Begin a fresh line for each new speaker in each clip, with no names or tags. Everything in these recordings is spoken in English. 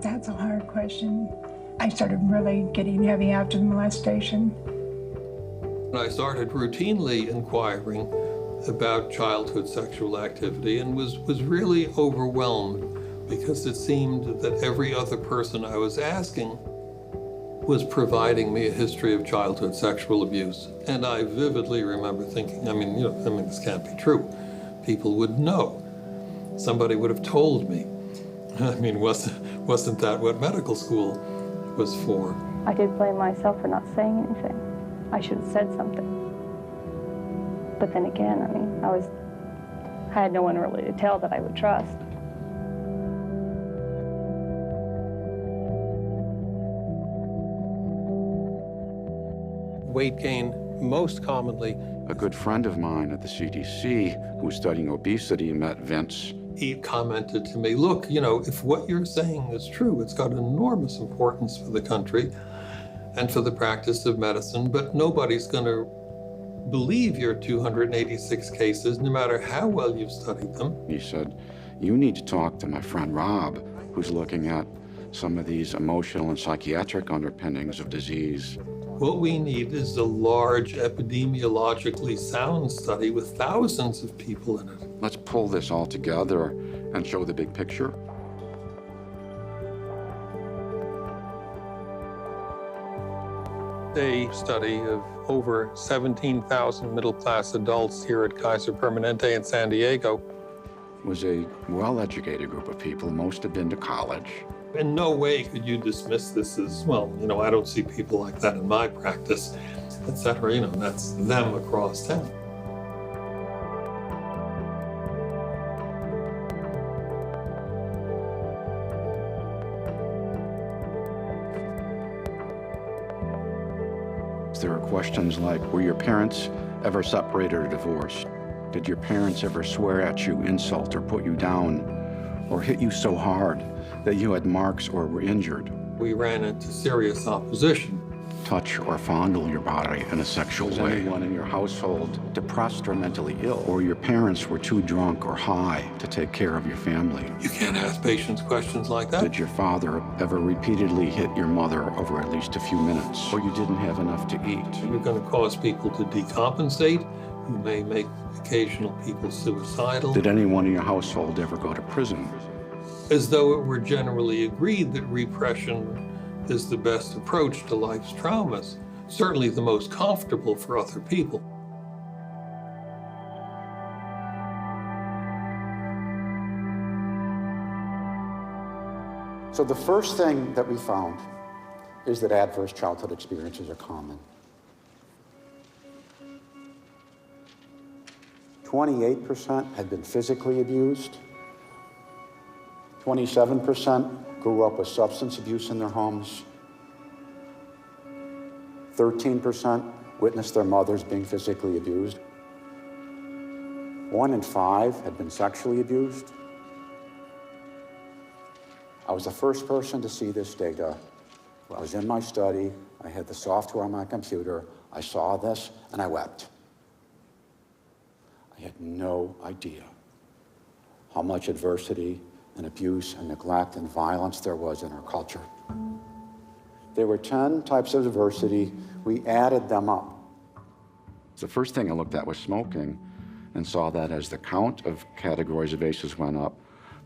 That's a hard question. I started really getting heavy after the molestation.
I started routinely inquiring about childhood sexual activity and was really overwhelmed because it seemed that every other person I was asking was providing me a history of childhood sexual abuse. And I vividly remember thinking, this can't be true. People would know. Somebody would have told me. Wasn't that what medical school was for?
I did blame myself for not saying anything. I should have said something. But then again, I had no one really to tell that I would trust.
Weight gain, most commonly.
A good friend of mine at the CDC who was studying obesity met Vince.
He commented to me, look, if what you're saying is true, it's got enormous importance for the country and for the practice of medicine, but nobody's going to believe your 286 cases, no matter how well you've studied them.
He said, you need to talk to my friend Rob, who's looking at some of these emotional and psychiatric underpinnings of disease.
What we need is a large, epidemiologically sound study with thousands of people in it.
Let's pull this all together and show the big picture.
A study of over 17,000 middle-class adults here at Kaiser Permanente in San Diego.
It was a well-educated group of people. Most had been to college.
In no way could you dismiss this as, well, I don't see people like that in my practice, et cetera. That's them across town.
There are questions like, were your parents ever separated or divorced? Did your parents ever swear at you, insult, or put you down, or hit you so hard that you had marks or were injured?
We ran into serious opposition.
Touch or fondle your body in a sexual way. Was anyone in your household depressed or mentally ill? Or your parents were too drunk or high to take care of your family?
You can't ask patients questions like that.
Did your father ever repeatedly hit your mother over at least a few minutes? Or you didn't have enough to eat?
You're going to cause people to decompensate. You may make occasional people suicidal.
Did anyone in your household ever go to prison?
As though it were generally agreed that repression is the best approach to life's traumas, certainly the most comfortable for other people.
So the first thing that we found is that adverse childhood experiences are common. 28% had been physically abused. 27% grew up with substance abuse in their homes. 13% witnessed their mothers being physically abused. 1 in 5 had been sexually abused. I was the first person to see this data. I was in my study, I had the software on my computer, I saw this, and I wept. I had no idea how much adversity and abuse and neglect and violence there was in our culture. There were 10 types of adversity. We added them up.
The first thing I looked at was smoking and saw that as the count of categories of ACEs went up,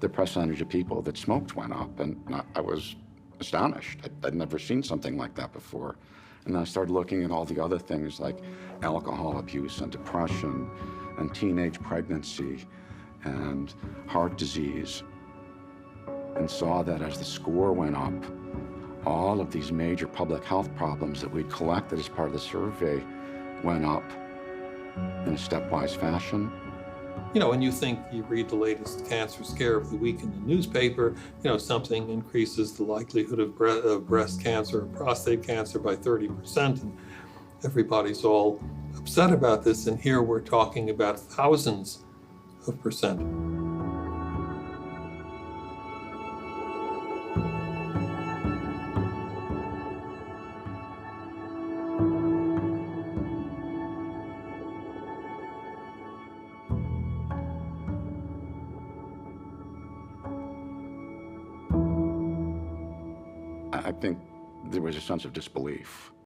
the percentage of people that smoked went up, and I was astonished. I'd never seen something like that before. And I started looking at all the other things like alcohol abuse and depression and teenage pregnancy and heart disease, and saw that as the score went up, all of these major public health problems that we'd collected as part of the survey went up in a stepwise fashion.
When you think you read the latest cancer scare of the week in the newspaper, something increases the likelihood of breast cancer or prostate cancer by 30%, and everybody's all upset about this, and here we're talking about thousands of percent.
I think there was a sense of disbelief.